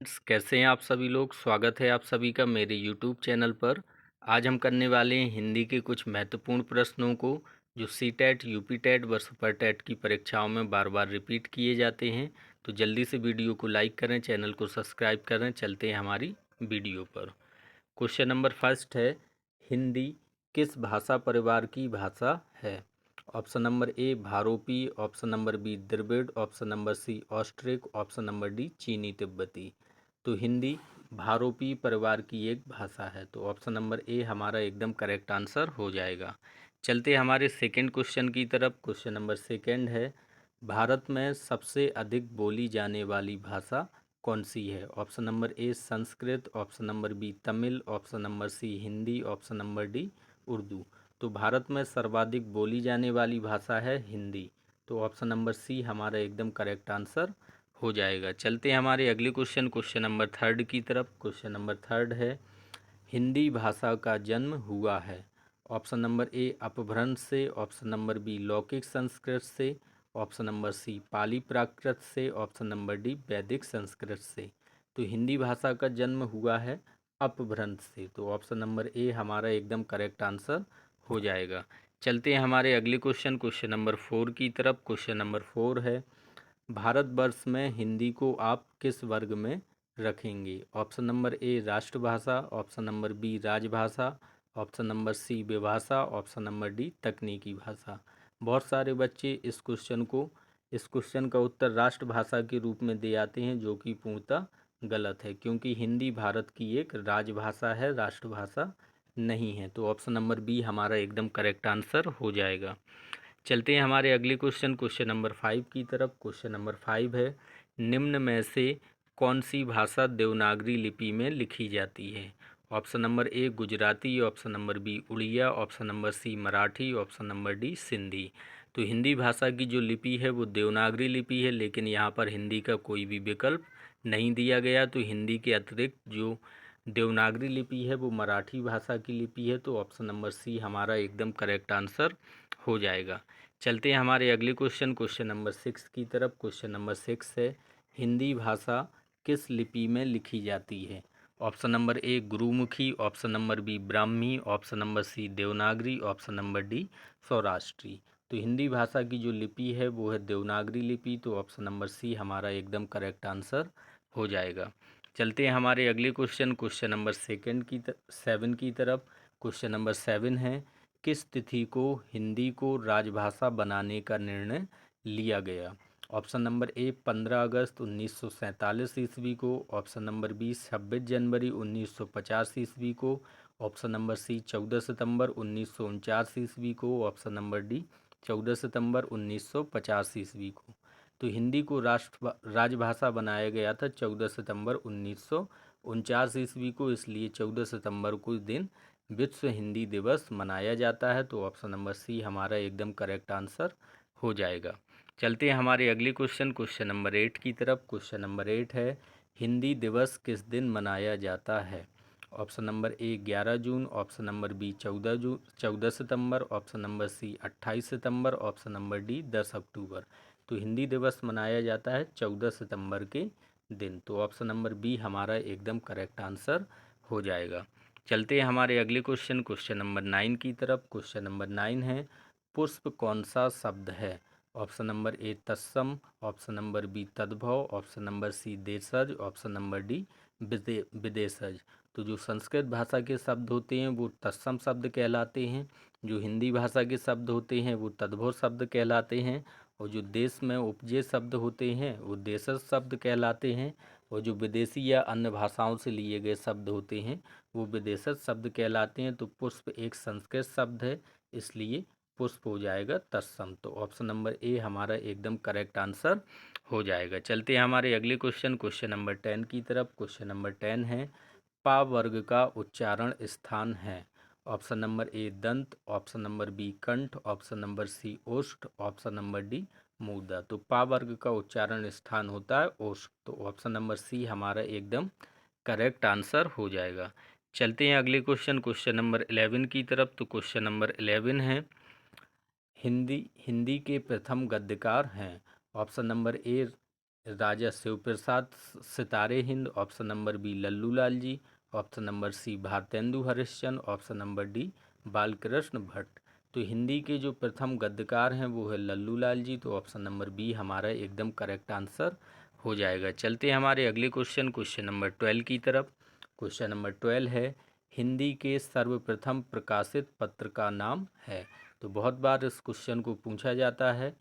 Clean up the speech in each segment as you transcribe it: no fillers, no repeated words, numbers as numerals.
कैसे हैं आप सभी लोग। स्वागत है आप सभी का मेरे YouTube चैनल पर। आज हम करने वाले हैं हिंदी के कुछ महत्वपूर्ण प्रश्नों को जो सीटेट, यूपी टेट व सुपर टेट की परीक्षाओं में बार बार रिपीट किए जाते हैं। तो जल्दी से वीडियो को लाइक करें, चैनल को सब्सक्राइब करें। चलते हैं हमारी वीडियो पर। क्वेश्चन नंबर फर्स्ट है, हिंदी किस भाषा परिवार की भाषा है। Option number A Bharopi, option number B Dravid, option number C Austric, option number D Chini Tibbati. तो हिंदी भारोपी परिवार की एक भाषा है, तो ऑप्शन नंबर ए हमारा एकदम करेक्ट आंसर हो जाएगा। चलते हमारे सेकंड क्वेश्चन की तरफ। क्वेश्चन नंबर सेकंड है, भारत में सबसे अधिक बोली जाने वाली भाषा कौन सी है। Option number A Sanskrit, option number B Tamil, option number C Hindi, option number D Urdu. तो भारत में सर्वाधिक बोली जाने वाली भाषा है हिंदी, तो ऑप्शन नंबर सी हमारा एकदम करेक्ट आंसर हो जाएगा। चलते हैं हमारे अगले क्वेश्चन, क्वेश्चन नंबर थर्ड की तरफ। क्वेश्चन नंबर थर्ड है, हिंदी भाषा का जन्म हुआ है। ऑप्शन नंबर ए अपभ्रंश से, ऑप्शन नंबर बी लौकिक संस्कृत से, ऑप्शन नंबर सी पाली प्राकृत से, ऑप्शन नंबर डी वैदिक संस्कृत से। तो हिंदी भाषा का जन्म हुआ है अपभ्रंश से, तो ऑप्शन नंबर ए हमारा एकदम करेक्ट आंसर हो जाएगा। चलते हैं हमारे अगले क्वेश्चन, क्वेश्चन नंबर फोर की तरफ। क्वेश्चन नंबर फोर है, भारतवर्ष में हिंदी को आप किस वर्ग में रखेंगे। ऑप्शन नंबर ए राष्ट्रभाषा, ऑप्शन नंबर बी राजभाषा, ऑप्शन नंबर सी विभाषा, ऑप्शन नंबर डी तकनीकी भाषा। बहुत सारे बच्चे इस क्वेश्चन का उत्तर राष्ट्रभाषा के रूप में दे आते हैं, जो कि पूर्णतः गलत है, क्योंकि हिंदी भारत की एक राजभाषा है, राष्ट्रभाषा नहीं है। तो ऑप्शन नंबर बी हमारा एकदम करेक्ट आंसर हो जाएगा। चलते हैं हमारे अगले क्वेश्चन, क्वेश्चन नंबर फाइव की तरफ। क्वेश्चन नंबर फाइव है, निम्न में से कौन सी भाषा देवनागरी लिपि में लिखी जाती है। Option number A Gujarati, option number B Odia, option number C Marathi, option number D Sindhi. तो हिंदी भाषा की जो लिपि है वो देवनागरी लिपि है, लेकिन यहाँ पर हिंदी का कोई भी विकल्प नहीं दिया गया। तो हिंदी के अतिरिक्त जो देवनागरी लिपि है वो मराठी भाषा की लिपि है, तो ऑप्शन नंबर सी हमारा एकदम करेक्ट आंसर हो जाएगा। चलते हैं हमारे अगले क्वेश्चन, क्वेश्चन नंबर सिक्स की तरफ। क्वेश्चन नंबर सिक्स है, हिंदी भाषा किस लिपि में लिखी जाती है। Option number A Gurmukhi, option number B Brahmi, option number C Devanagari, option number D Saurashtri. तो हिंदी भाषा की जो लिपि है वो है देवनागरी लिपि, तो ऑप्शन नंबर सी हमारा एकदम करेक्ट आंसर हो जाएगा। चलते हैं हमारे अगले क्वेश्चन, क्वेश्चन नंबर सेवन की तरफ। क्वेश्चन नंबर सेवन है, किस तिथि को हिंदी को राजभाषा बनाने का निर्णय लिया गया। ऑप्शन नंबर ए 15 अगस्त 1947 ईस्वी को, ऑप्शन नंबर बी 26 जनवरी 1950 ईस्वी को, ऑप्शन नंबर सी 14 सितंबर 1949 ईस्वी को, ऑप्शन नंबर डी 14 सितंबर 1950 ईस्वी को। तो हिंदी को राजभाषा बनाया गया था 14 सितंबर 1949 ईस्वी को, इसलिए 14 सितंबर को दिन विश्व हिंदी दिवस मनाया जाता है। तो ऑप्शन नंबर सी हमारा एकदम करेक्ट आंसर हो जाएगा। चलते हैं हमारे अगले क्वेश्चन, क्वेश्चन नंबर एट की तरफ। क्वेश्चन नंबर एट है, हिंदी दिवस किस दिन मनाया जाता है। ऑप्शन नंबर ए 11 जून, ऑप्शन नंबर बी 14 सितंबर, ऑप्शन नंबर सी 28 सितंबर, ऑप्शन नंबर डी 10 अक्टूबर। तो हिंदी दिवस मनाया जाता है 14 सितंबर के दिन, तो ऑप्शन नंबर बी हमारा एकदम करेक्ट आंसर हो जाएगा। चलते हैं हमारे अगले क्वेश्चन, क्वेश्चन नंबर नाइन की तरफ। क्वेश्चन नंबर नाइन है, पुष्प कौन सा शब्द है। ऑप्शन नंबर ए तत्सम, ऑप्शन नंबर बी तद्भव, ऑप्शन नंबर सी देशज, ऑप्शन नंबर डी विदेशज। तो जो संस्कृत भाषा के शब्द होते हैं वो तत्सम शब्द कहलाते हैं, जो हिंदी भाषा के शब्द होते हैं वो तद्भव शब्द कहलाते हैं, और जो देश में उपजे शब्द होते हैं वो देशज शब्द कहलाते हैं, और जो विदेशी या अन्य भाषाओं से लिए गए शब्द होते हैं वो विदेशज शब्द कहलाते हैं। तो पुष्प एक संस्कृत शब्द है, इसलिए पुष्प हो जाएगा तत्सम। तो ऑप्शन नंबर ए हमारा एकदम करेक्ट आंसर हो जाएगा। चलते हैं हमारे अगले क्वेश्चन, क्वेश्चन नंबर 10 की तरफ। क्वेश्चन नंबर 10 है, पा वर्ग का उच्चारण स्थान है। ऑप्शन नंबर ए दंत, ऑप्शन नंबर बी कंठ, ऑप्शन नंबर सी ओष्ठ, ऑप्शन नंबर डी मूर्धा। तो पा वर्ग का उच्चारण स्थान होता है ओष्ठ, तो ऑप्शन नंबर सी हमारा एकदम करेक्ट आंसर हो जाएगा। चलते हैं अगले क्वेश्चन, क्वेश्चन नंबर 11 की तरफ। तो क्वेश्चन नंबर 11 है, हिंदी हिंदी के प्रथम गद्यकार हैं। Option number A Raja Shiv Prasad Sitare Hind, option number B Lallu Lal ji, option number C Bharatendu Harishchandra, option number D Balkrishna Bhatt. तो हिंदी के जो प्रथम गद्यकार हैं वो है लल्लू लाल जी, तो ऑप्शन नंबर बी हमारा एकदम करेक्ट आंसर हो जाएगा। चलते हैं हमारे अगले क्वेश्चन नंबर 12 की तरफ। क्वेश्चन नंबर 12 है, हिंदी के सर्वप्रथम प्रकाशित पत्र का नाम है। तो बहुत बार इस क्वेश्चन को पूछा जाता है।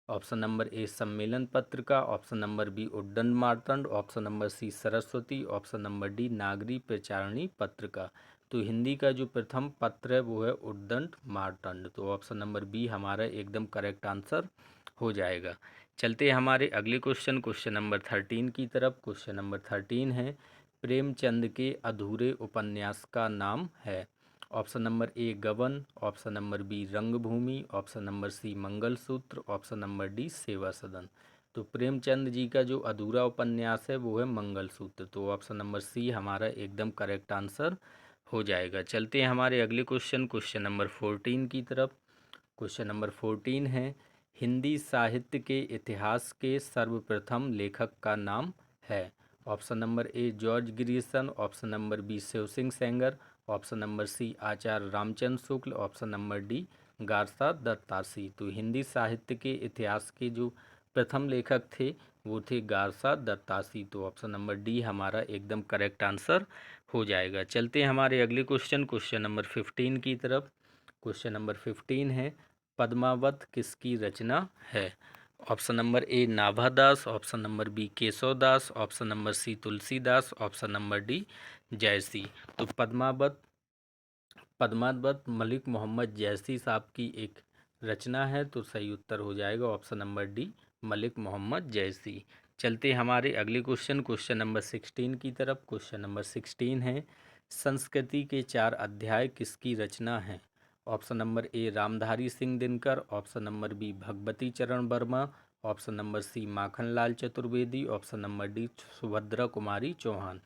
Option number A Sammelan Patrika, option number B Uddand Martand, option number C Saraswati, option number D Nagari Pracharini Patrika. तो हिंदी का जो प्रथम पत्र है वो है उद्दंड मार्तंड, तो ऑप्शन नंबर बी हमारा एकदम करेक्ट आंसर हो जाएगा। चलते हैं हमारे अगले क्वेश्चन नंबर 13 की तरफ। क्वेश्चन नंबर 13 है, प्रेमचंद के अधूरे उपन्यास का नाम है। Option number A Gaban, option number B Rangbhoomi, option number C Mangalsutra, option number D Seva Sadan. तो प्रेमचंद जी का जो अधूरा उपन्यास है वो है मंगलसूत्र, तो ऑप्शन नंबर सी हमारा एकदम करेक्ट आंसर हो जाएगा। चलते हैं हमारे अगले क्वेश्चन नंबर 14 की तरफ। क्वेश्चन नंबर 14 है, हिंदी साहित्य के इतिहास के सर्वप्रथम लेखक का नाम है। Option number A George Grierson, option number B Shiv Singh Sengar, option number C Acharya Ramchandra Shukla, option number D Garcin de Tassy. तो हिंदी साहित्य के इतिहास के जो प्रथम लेखक थे वो थे गारसा दत्तासी, तो ऑप्शन नंबर डी हमारा एकदम करेक्ट आंसर हो जाएगा। चलते हैं हमारे अगले क्वेश्चन नंबर 15 की तरफ। क्वेश्चन नंबर 15 है, पद्मावत किसकी रचना है। Option number A Nabhadas, option number B Keshavdas, option number C Tulsidas, option number D Jayasi. तो पद्मावत मलिक मोहम्मद जयसी साहब की एक रचना है, तो सही उत्तर हो जाएगा option number D Malik Mohammad Jayasi. चलते हमारे अगले क्वेश्चन नंबर 16 की तरफ। क्वेश्चन नंबर 16 है, संस्कृति के 4 अध्याय किसकी रचना है। Option number A Ramdhari Singh Dinkar, option number B Bhagwati Charan Verma, option number C Makhanlal Chaturvedi, option number D Subhadra Kumari Chauhan.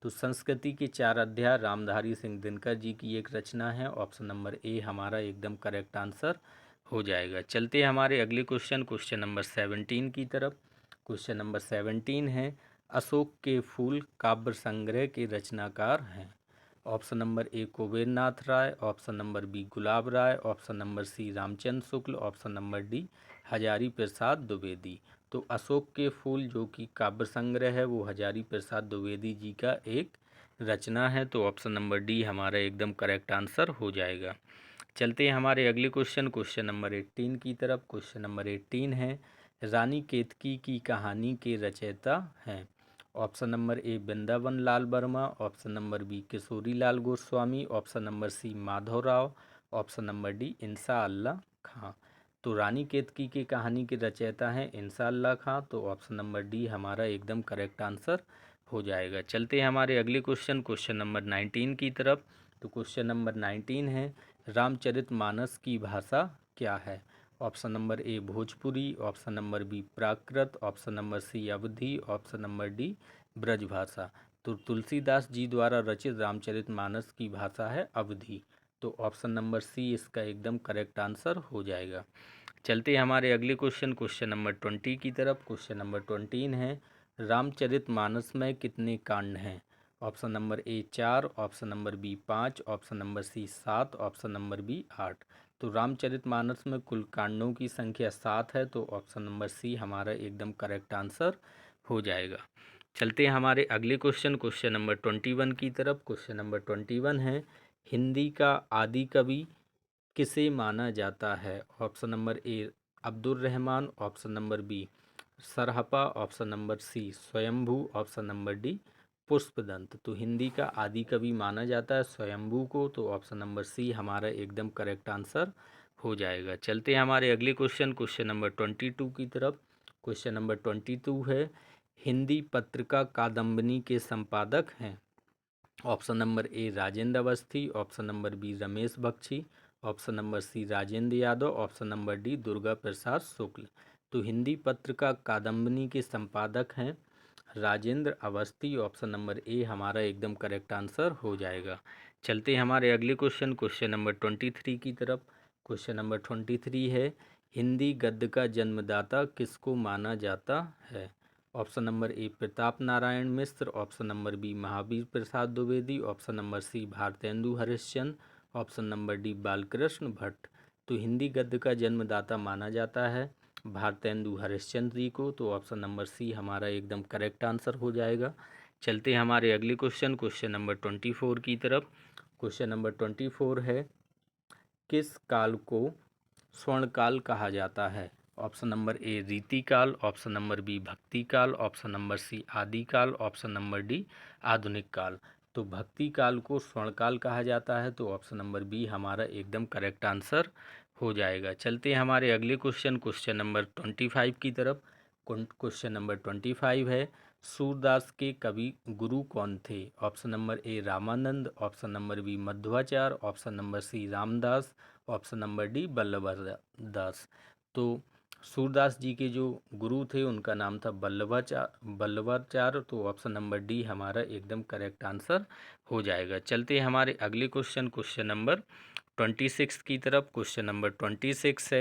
तो संस्कृति के 4 अध्याय रामधारी सिंह दिनकर जी की एक रचना है, ऑप्शन नंबर ए हमारा एकदम करेक्ट आंसर हो जाएगा। चलते हैं हमारे अगले क्वेश्चन नंबर 17 की तरफ। क्वेश्चन नंबर 17 है, अशोक के फूल काव्य संग्रह के रचनाकार हैं। Option number A Kuber Nath Rai, option number B Gulab Rai, option number C Ramchandra Shukla, option number D Hazari Prasad Dwivedi. तो अशोक के फूल जो कि काव्य संग्रह है वो हजारी प्रसाद द्विवेदी जी का एक रचना है, तो ऑप्शन नंबर डी हमारा एकदम करेक्ट आंसर हो जाएगा। चलते हैं हमारे अगले क्वेश्चन नंबर 18 की तरफ। क्वेश्चन नंबर 18 है, रानी केतकी की कहानी के रचयिता हैं। Option number A Vrindavan Lal Verma, option number B Kishori Lal Goswami, option number C Madhavrao, option number D Insha Allah Khan. तो रानी केतकी की कहानी के रचयिता हैं इंसा अल्लाह खां, तो ऑप्शन नंबर डी हमारा एकदम करेक्ट आंसर हो जाएगा। चलते हैं हमारे अगले क्वेश्चन नंबर 19 की तरफ। तो क्वेश्चन नंबर 19 है, रामचरितमानस की भाषा क्या है। Option number A Bhojpuri, option number B Prakrit, option number C Awadhi, option number D Brajbhasha. तो तुलसीदास जी द्वारा रचित रामचरितमानस की भाषा है अवधी, तो ऑप्शन नंबर सी इसका एकदम करेक्ट आंसर हो जाएगा। चलते हैं हमारे अगले क्वेश्चन नंबर 20 की तरफ। क्वेश्चन नंबर 20 है, रामचरितमानस में कितने कांड हैं। Option number A 4, option number B 5, option number C 7, option number B 8। तो रामचरितमानस में कुल कांडों की संख्या 7 है, तो ऑप्शन नंबर सी हमारा एकदम करेक्ट आंसर हो जाएगा। चलते हैं हमारे अगले क्वेश्चन नंबर 21 की तरफ। क्वेश्चन नंबर 21 है, हिंदी का आदि कवि किसे माना जाता है। Option number A Abdul Rahman, option number B Sarahapa, option number C Swayambhu, option number D Pushpadant. तो हिंदी का आदि कवि माना जाता है स्वयंभू को, तो ऑप्शन नंबर सी हमारा एकदम करेक्ट आंसर हो जाएगा। चलते हैं हमारे अगले क्वेश्चन नंबर 22 की तरफ। क्वेश्चन नंबर 22 है, हिंदी पत्रिका कादम्बिनी के संपादक हैं। Option number A Rajendra Awasthi, option number B Ramesh Bakshi, option number C Rajendra Yadav, option number D Durga Prasad Shukla. तो हिंदी पत्रिका कादम्बिनी के संपादक हैं Rajendra Awasthi, option number A हमारा एकदम करेक्ट आंसर हो जाएगा। चलते हैं हमारे अगले क्वेश्चन नंबर 23 की तरफ। क्वेश्चन नंबर 23 है, हिंदी गद्य का जन्मदाता किसको माना जाता है। Option number A Pratap Narayan Mishra, option number B Mahavir Prasad Dwivedi, option number C Bharatendu Harishchandra, option number D Balkrishna Bhatt. तो हिंदी गद्य का जन्मदाता माना जाता है भारतेंदु हरिश्चंद्र जी को। तो ऑप्शन नंबर सी हमारा एकदम करेक्ट आंसर हो जाएगा। चलते हैं हमारे अगले क्वेश्चन नंबर 24 की तरफ। क्वेश्चन नंबर 24 है, किस काल को स्वर्ण काल कहा जाता है? ऑप्शन नंबर ए रीति काल, ऑप्शन नंबर बी भक्ति काल, ऑप्शन नंबर सी आदि काल, ऑप्शन नंबर डी आधुनिक काल। तो भक्ति काल को स्वर्ण काल कहा जाता है। तो ऑप्शन नंबर बी हमारा एकदम करेक्ट आंसर हो जाएगा। चलते हैं हमारे अगले क्वेश्चन नंबर 25 की तरफ। क्वेश्चन नंबर 25 है, सूरदास के कवि गुरु कौन थे? Option number A Ramanand, option number B Madhvacharya, option number C Ramdas, option number D Ballabh Das. तो सूरदास जी के जो गुरु थे उनका नाम था बल्लभाचार्य। तो ऑप्शन नंबर डी हमारा एकदम करेक्ट आंसर हो जाएगा। चलते हैं हमारे अगले क्वेश्चन नंबर 26 की तरफ। क्वेश्चन नंबर 26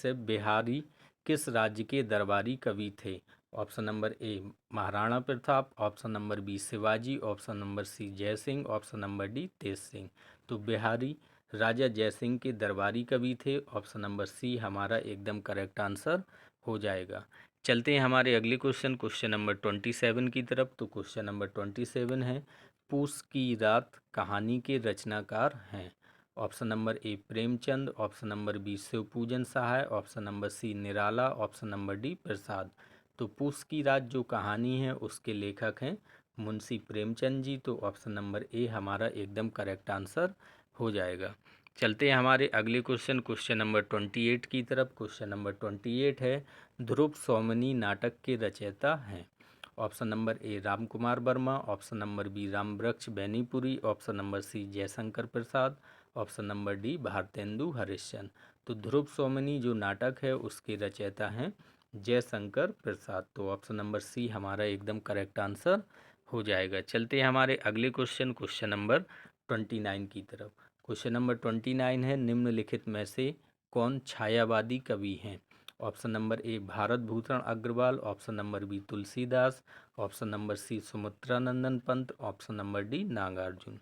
है, बिहारी किस राज्य के दरबारी कवि थे? Option number A Maharana Pratap, option number B Shivaji, option number C Jaisingh, option number D Tej Singh. तो बिहारी राजा जयसिंह के दरबारी कवि थे। ऑप्शन नंबर सी हमारा एकदम करेक्ट आंसर हो जाएगा। चलते हैं हमारे अगले क्वेश्चन नंबर 27 की तरफ। तो क्वेश्चन नंबर 27 है, पूस की रात कहानी के रचनाकार हैं? Option number A Premchand, option number B Shivpujan Sahay, option number C Nirala, option number D Prasad. तो पूस की रात जो कहानी है उसके लेखक हैं मुंशी प्रेमचंद जी। तो ऑप्शन नंबर ए हमारा एकदम करेक्ट आंसर हो जाएगा। चलते हैं हमारे अगले क्वेश्चन नंबर 28 की तरफ। क्वेश्चन नंबर 28 है, ध्रुव सौमनी नाटक के रचयिता हैं? Option number A Ram Kumar Verma, option number B Ramvriksh Benipuri, option number C Jaishankar Prasad, option number D Bharatendu Harishchandra. तो ध्रुव सौमनी जो नाटक है उसके रचयिता हैं जयशंकर प्रसाद। तो ऑप्शन नंबर सी हमारा एकदम करेक्ट आंसर हो जाएगा। चलते हैं हमारे अगले क्वेश्चन नंबर 29 की तरफ। क्वेश्चन नंबर 29 है, निम्नलिखित में से कौन छायावादी कवि हैं? Option number A Bharat Bhushan Agrawal, option number B Tulsidas, option number C Sumitranandan Pant, option number D Nagarjun.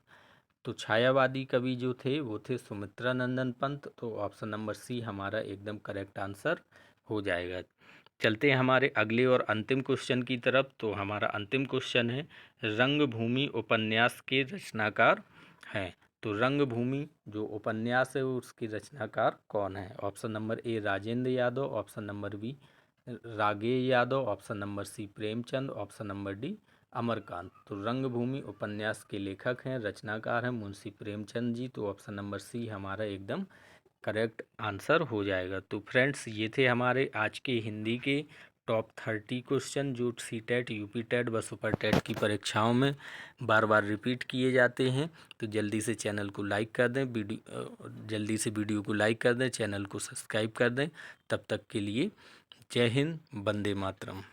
तो छायावादी कवि जो थे वो थे सुमित्रानंदन पंत। तो ऑप्शन नंबर सी हमारा एकदम करेक्ट आंसर हो जाएगा। चलते हैं हमारे अगले और अंतिम क्वेश्चन की तरफ। तो हमारा अंतिम क्वेश्चन है, रंगभूमि उपन्यास के रचनाकार हैं? तो रंगभूमि जो उपन्यास है उसके रचनाकार कौन है? Option number A Rajendra Yadav, option number B रागेय Yadav, option number C Premchand, option number D Amarkant. तो रंगभूमि उपन्यास के लेखक हैं रचनाकार हैं मुंशी प्रेमचंद जी। तो ऑप्शन नंबर सी हमारा एकदम करेक्ट आंसर हो जाएगा। तो फ्रेंड्स ये थे हमारे आज के हिंदी के टॉप 30 क्वेश्चन जो सीटेट यूपी टेट व सुपर टेट की परीक्षाओं में बार बार रिपीट किए जाते हैं। तो जल्दी से चैनल को लाइक कर दें, वीडियो को लाइक कर दें, चैनल को सब्सक्राइब कर दें। तब तक के लिए जय हिंद, वंदे मातरम।